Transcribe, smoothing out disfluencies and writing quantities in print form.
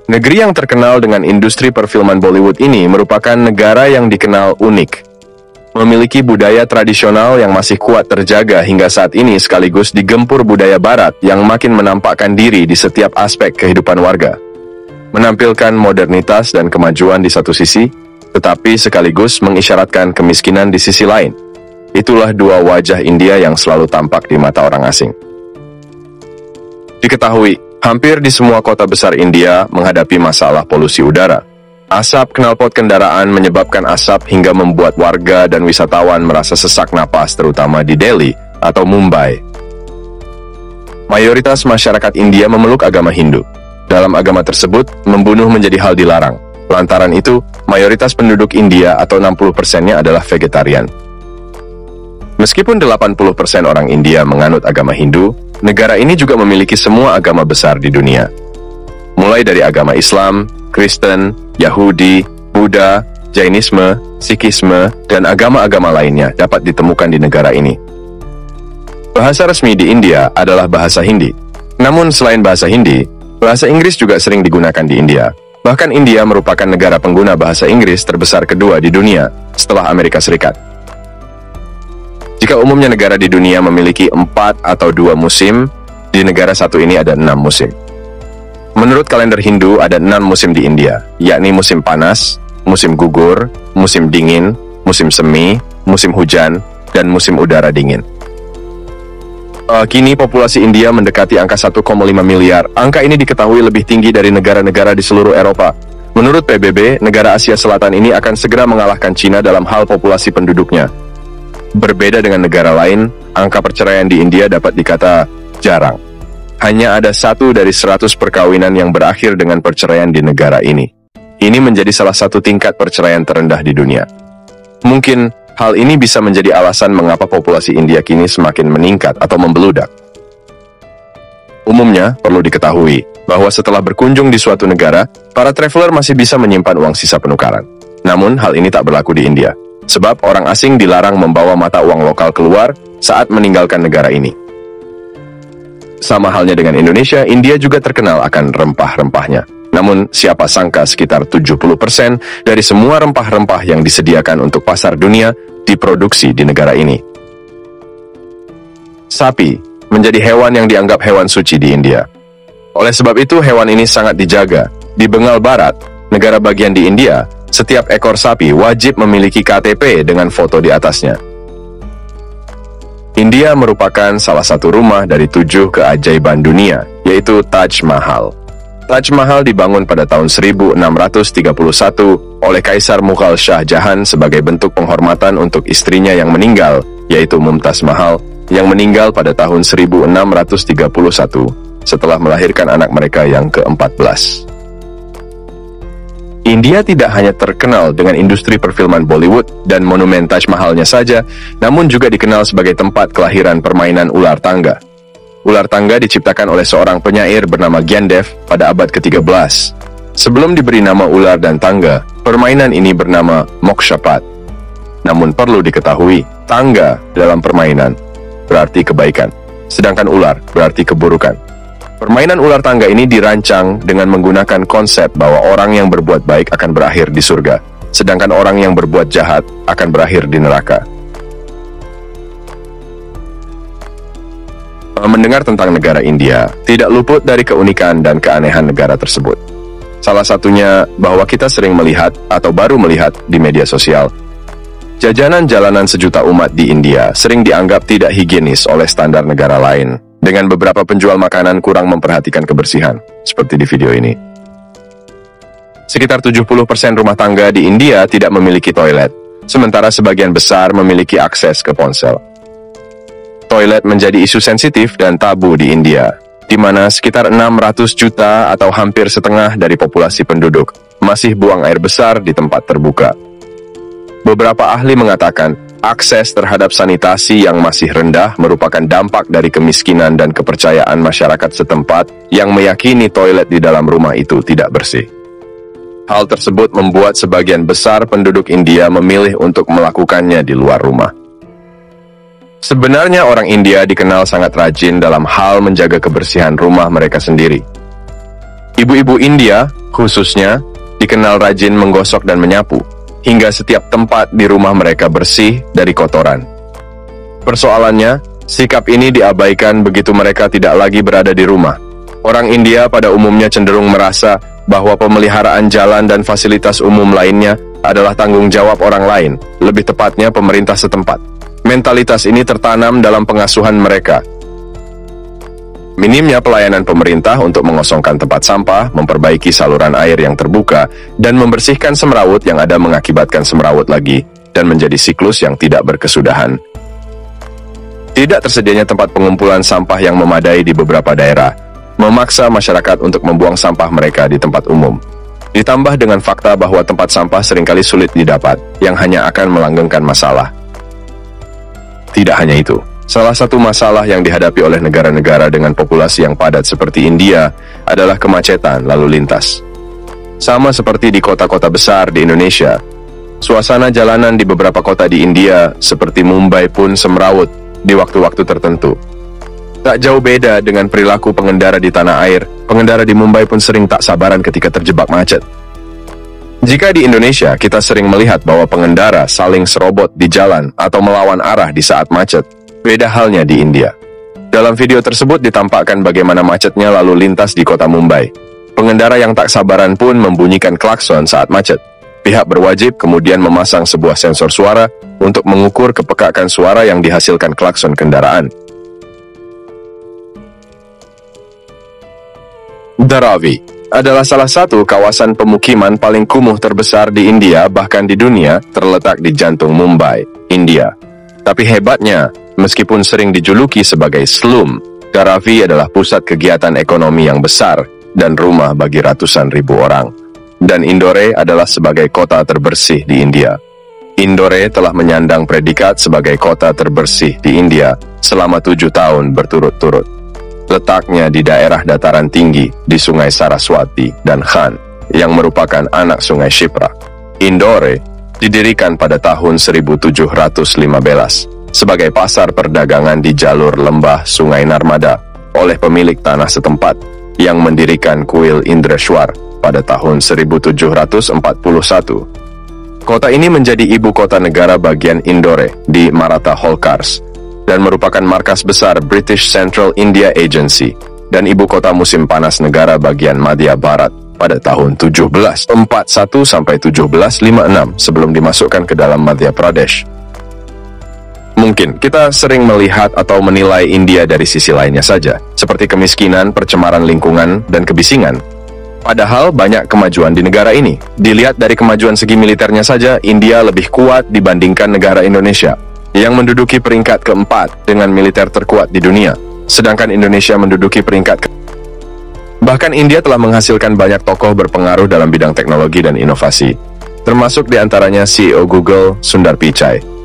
Negeri yang terkenal dengan industri perfilman Bollywood ini merupakan negara yang dikenal unik. Memiliki budaya tradisional yang masih kuat terjaga hingga saat ini sekaligus digempur budaya barat yang makin menampakkan diri di setiap aspek kehidupan warga. Menampilkan modernitas dan kemajuan di satu sisi, tetapi sekaligus mengisyaratkan kemiskinan di sisi lain. Itulah dua wajah India yang selalu tampak di mata orang asing. Diketahui, hampir di semua kota besar India menghadapi masalah polusi udara. Asap knalpot kendaraan menyebabkan asap hingga membuat warga dan wisatawan merasa sesak napas terutama di Delhi atau Mumbai. Mayoritas masyarakat India memeluk agama Hindu. Dalam agama tersebut, membunuh menjadi hal dilarang. Lantaran itu, mayoritas penduduk India atau 60%-nya adalah vegetarian. Meskipun 80% orang India menganut agama Hindu, negara ini juga memiliki semua agama besar di dunia. Mulai dari agama Islam, Kristen, Yahudi, Buddha, Jainisme, Sikhisme, dan agama-agama lainnya dapat ditemukan di negara ini. Bahasa resmi di India adalah bahasa Hindi. Namun selain bahasa Hindi, bahasa Inggris juga sering digunakan di India. Bahkan India merupakan negara pengguna bahasa Inggris terbesar kedua di dunia setelah Amerika Serikat. Jika umumnya negara di dunia memiliki 4 atau 2 musim, di negara satu ini ada 6 musim. Menurut kalender Hindu ada 6 musim di India, yakni musim panas, musim gugur, musim dingin, musim semi, musim hujan, dan musim udara dingin. Kini populasi India mendekati angka 1,5 miliar. Angka ini diketahui lebih tinggi dari negara-negara di seluruh Eropa. Menurut PBB, negara Asia Selatan ini akan segera mengalahkan Cina dalam hal populasi penduduknya. Berbeda dengan negara lain, angka perceraian di India dapat dikata jarang. Hanya ada 1 dari 100 perkawinan yang berakhir dengan perceraian di negara ini. Ini menjadi salah satu tingkat perceraian terendah di dunia. Mungkin hal ini bisa menjadi alasan mengapa populasi India kini semakin meningkat atau membeludak. Umumnya, perlu diketahui bahwa setelah berkunjung di suatu negara, para traveler masih bisa menyimpan uang sisa penukaran. Namun, hal ini tak berlaku di India. Sebab orang asing dilarang membawa mata uang lokal keluar saat meninggalkan negara ini. Sama halnya dengan Indonesia, India juga terkenal akan rempah-rempahnya. Namun, siapa sangka sekitar 70% dari semua rempah-rempah yang disediakan untuk pasar dunia diproduksi di negara ini. Sapi menjadi hewan yang dianggap hewan suci di India. Oleh sebab itu, hewan ini sangat dijaga. Di Bengal Barat, negara bagian di India, setiap ekor sapi wajib memiliki KTP dengan foto di atasnya. India merupakan salah satu rumah dari 7 keajaiban dunia, yaitu Taj Mahal. Taj Mahal dibangun pada tahun 1631 oleh Kaisar Mughal Shah Jahan sebagai bentuk penghormatan untuk istrinya yang meninggal, yaitu Mumtaz Mahal, yang meninggal pada tahun 1631 setelah melahirkan anak mereka yang ke-14. India tidak hanya terkenal dengan industri perfilman Bollywood dan monumen Taj Mahalnya saja, namun juga dikenal sebagai tempat kelahiran permainan ular tangga. Ular tangga diciptakan oleh seorang penyair bernama Gyandev pada abad ke-13. Sebelum diberi nama ular dan tangga, permainan ini bernama Mokshapat. Namun perlu diketahui, tangga dalam permainan berarti kebaikan, sedangkan ular berarti keburukan. Permainan ular tangga ini dirancang dengan menggunakan konsep bahwa orang yang berbuat baik akan berakhir di surga, sedangkan orang yang berbuat jahat akan berakhir di neraka. Mendengar tentang negara India, tidak luput dari keunikan dan keanehan negara tersebut. Salah satunya bahwa kita sering melihat atau baru melihat di media sosial. Jajanan jalanan sejuta umat di India sering dianggap tidak higienis oleh standar negara lain, dengan beberapa penjual makanan kurang memperhatikan kebersihan, seperti di video ini. Sekitar 70% rumah tangga di India tidak memiliki toilet, sementara sebagian besar memiliki akses ke ponsel. Toilet menjadi isu sensitif dan tabu di India, di mana sekitar 600 juta atau hampir setengah dari populasi penduduk masih buang air besar di tempat terbuka. Beberapa ahli mengatakan, akses terhadap sanitasi yang masih rendah merupakan dampak dari kemiskinan dan kepercayaan masyarakat setempat yang meyakini toilet di dalam rumah itu tidak bersih. Hal tersebut membuat sebagian besar penduduk India memilih untuk melakukannya di luar rumah. Sebenarnya orang India dikenal sangat rajin dalam hal menjaga kebersihan rumah mereka sendiri. Ibu-ibu India, khususnya, dikenal rajin menggosok dan menyapu, hingga setiap tempat di rumah mereka bersih dari kotoran. Persoalannya, sikap ini diabaikan begitu mereka tidak lagi berada di rumah. Orang India pada umumnya cenderung merasa bahwa pemeliharaan jalan dan fasilitas umum lainnya adalah tanggung jawab orang lain, lebih tepatnya pemerintah setempat. Mentalitas ini tertanam dalam pengasuhan mereka. Minimnya pelayanan pemerintah untuk mengosongkan tempat sampah, memperbaiki saluran air yang terbuka, dan membersihkan semrawut yang ada mengakibatkan semrawut lagi, dan menjadi siklus yang tidak berkesudahan. Tidak tersedianya tempat pengumpulan sampah yang memadai di beberapa daerah, memaksa masyarakat untuk membuang sampah mereka di tempat umum. Ditambah dengan fakta bahwa tempat sampah seringkali sulit didapat, yang hanya akan melanggengkan masalah. Tidak hanya itu, salah satu masalah yang dihadapi oleh negara-negara dengan populasi yang padat seperti India adalah kemacetan lalu lintas. Sama seperti di kota-kota besar di Indonesia, suasana jalanan di beberapa kota di India seperti Mumbai pun semrawut di waktu-waktu tertentu. Tak jauh beda dengan perilaku pengendara di tanah air, pengendara di Mumbai pun sering tak sabaran ketika terjebak macet. Jika di Indonesia kita sering melihat bahwa pengendara saling serobot di jalan atau melawan arah di saat macet, beda halnya di India. Dalam video tersebut ditampakkan bagaimana macetnya lalu lintas di kota Mumbai. Pengendara yang tak sabaran pun membunyikan klakson saat macet. Pihak berwajib kemudian memasang sebuah sensor suara untuk mengukur kepekaan suara yang dihasilkan klakson kendaraan. Dharavi adalah salah satu kawasan pemukiman paling kumuh terbesar di India, bahkan di dunia, terletak di jantung Mumbai, India. Tapi hebatnya, meskipun sering dijuluki sebagai slum, Dharavi adalah pusat kegiatan ekonomi yang besar dan rumah bagi ratusan ribu orang. Dan Indore adalah sebagai kota terbersih di India. Indore telah menyandang predikat sebagai kota terbersih di India selama 7 tahun berturut-turut. Letaknya di daerah dataran tinggi di Sungai Saraswati dan Khan, yang merupakan anak Sungai Shipra. Indore didirikan pada tahun 1715 sebagai pasar perdagangan di jalur lembah Sungai Narmada oleh pemilik tanah setempat yang mendirikan kuil Indreshwar pada tahun 1741. Kota ini menjadi ibu kota negara bagian Indore di Maratha Holkars dan merupakan markas besar British Central India Agency dan ibu kota musim panas negara bagian Madhya Bharat pada tahun 1741 sampai 1756 sebelum dimasukkan ke dalam Madhya Pradesh. Mungkin kita sering melihat atau menilai India dari sisi lainnya saja, seperti kemiskinan, percemaran lingkungan, dan kebisingan. Padahal banyak kemajuan di negara ini. Dilihat dari kemajuan segi militernya saja, India lebih kuat dibandingkan negara Indonesia, yang menduduki peringkat keempat dengan militer terkuat di dunia, sedangkan Indonesia menduduki peringkat Bahkan India telah menghasilkan banyak tokoh berpengaruh dalam bidang teknologi dan inovasi, termasuk diantaranya CEO Google, Sundar Pichai.